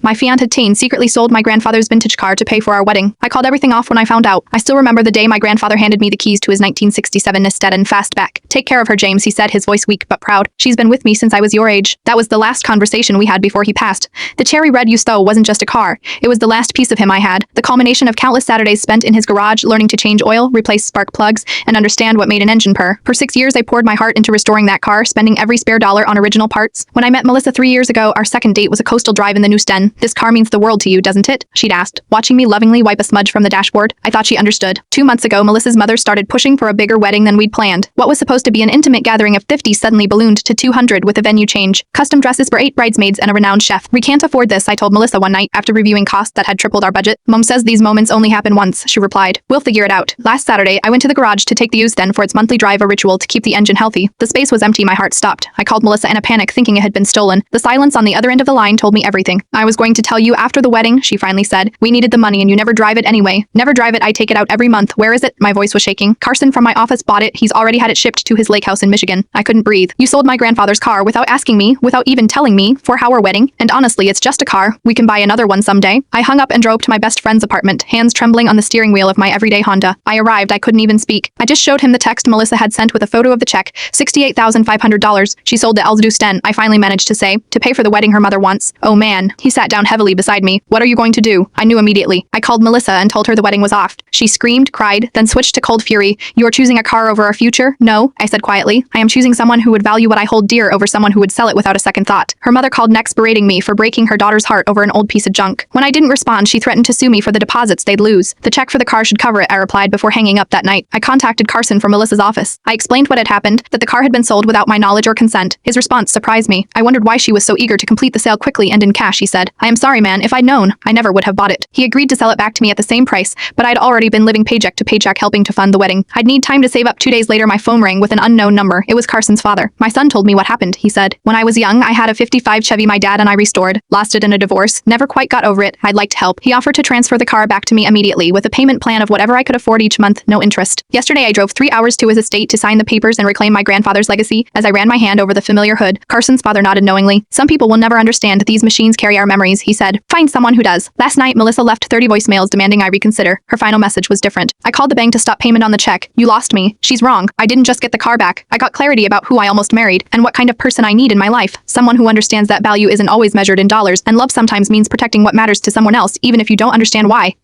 My fiancé secretly sold my grandfather's vintage car to pay for our wedding. I called everything off when I found out. I still remember the day my grandfather handed me the keys to his 1967 Nissan Fastback. Take care of her, James, he said, his voice weak but proud. She's been with me since I was your age. That was the last conversation we had before he passed. The cherry red Yusto wasn't just a car. It was the last piece of him I had. The culmination of countless Saturdays spent in his garage learning to change oil, replace spark plugs, and understand what made an engine purr. For 6 years, I poured my heart into restoring that car, spending every spare dollar on original parts. When I met Melissa 3 years ago, our second date was a coastal drive in the new Sten. This car means the world to you, doesn't it? She'd asked, watching me lovingly wipe a smudge from the dashboard. I thought she understood. 2 months ago, Melissa's mother started pushing for a bigger wedding than we'd planned. What was supposed to be an intimate gathering of 50 suddenly ballooned to 200 with a venue change, custom dresses for 8 bridesmaids, and a renowned chef. We can't afford this, I told Melissa one night after reviewing costs that had tripled our budget. Mom says these moments only happen once, she replied. We'll figure it out. Last Saturday, I went to the garage to take the Sten for its monthly drive, a ritual to keep the engine healthy. The space was empty, my heart stopped. I called Melissa in a panic, thinking it had been stolen. The silence on the other end of the line told me everything. I was going to tell you after the wedding, she finally said. We needed the money and you never drive it anyway. Never drive it, I take it out every month. Where is it? My voice was shaking. Carson from my office bought it. He's already had it shipped to his lake house in Michigan. I couldn't breathe. You sold my grandfather's car without asking me, without even telling me, for our wedding. And honestly, it's just a car. We can buy another one someday. I hung up and drove to my best friend's apartment, hands trembling on the steering wheel of my everyday Honda. I arrived, I couldn't even speak. I just showed him the text Melissa had sent with a photo of the check, $68,500. She sold the Sten, I finally managed to say, to pay for the wedding her mother wants. Oh man. He sat down heavily beside me. What are you going to do? I knew immediately. I called Melissa and told her the wedding was off. She screamed, cried, then switched to cold fury. You're choosing a car over our future? No, I said quietly. I am choosing someone who would value what I hold dear over someone who would sell it without a second thought. Her mother called next, berating me for breaking her daughter's heart over an old piece of junk. When I didn't respond, she threatened to sue me for the deposits they'd lose. The check for the car should cover it, I replied before hanging up that night. I contacted Carson from Melissa's office. I explained what had happened, that the car had been sold without my knowledge or consent. His response surprised me. I wondered why she was so eager to complete the sale quickly and in cash, he said. I am sorry, man. If I'd known, I never would have bought it. He agreed to sell it back to me at the same price, but I'd already been living paycheck to paycheck helping to fund the wedding. I'd need time to save up. 2 days later, my phone rang with an unknown number. It was Carson's father. My son told me what happened, he said. When I was young, I had a 55 Chevy my dad and I restored. Lost it in a divorce. Never quite got over it. I'd like to help. He offered to transfer the car back to me immediately with a payment plan of whatever I could afford each month, no interest. Yesterday, I drove 3 hours to his estate to sign the papers and reclaim my grandfather's legacy. As I ran my hand over the familiar hood, Carson's father nodded knowingly. Some people will never understand. These machines carry our memories, he said. Find someone who does. Last night, Melissa left 30 voicemails demanding I reconsider. Her final message was different. I called the bank to stop payment on the check. You lost me. She's wrong. I didn't just get the car back. I got clarity about who I almost married and what kind of person I need in my life. Someone who understands that value isn't always measured in dollars, and love sometimes means protecting what matters to someone else, even if you don't understand why.